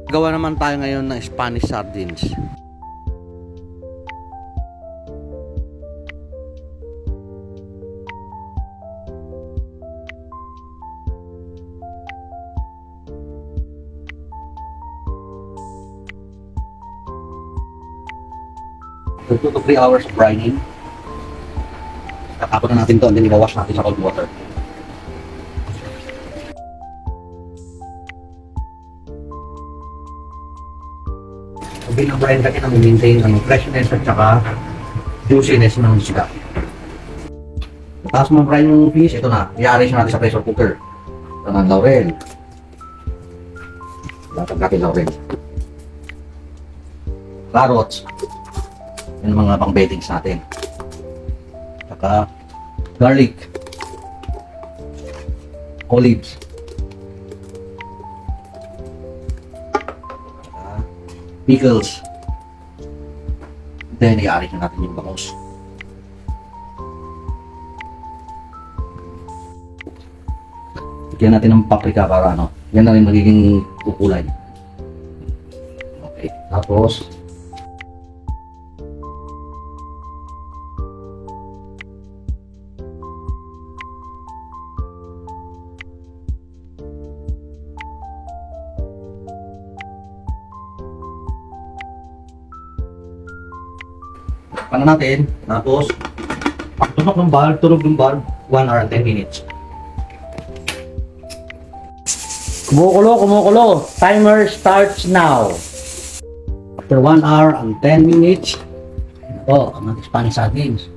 Gawa naman tayo ngayon ng Spanish sardines. So 2 to 3 hours of brining. Tatapon na natin to and then i-wash natin sa cold water. So binabrine kasi na maintain ang freshness at saka juiciness ng isda. Tapos mo brine yung fish, ito na. I-arrange natin sa pressure cooker. Ito na laurel. Latag laurel. Carrots. Yan ang mga pang-beddings natin. Saka garlic. Olives. Saka pickles. Then i-arrange na natin yung bangus. Bigyan natin ng paprika para ano. Yan na rin magiging kukulay. Okay. Tapos paano natin, tapos tunog ng bulb, 1 hour and 10 minutes. Kumukulo. Timer starts now. After 1 hour and 10 minutes, ito ang ating Spanish sardines.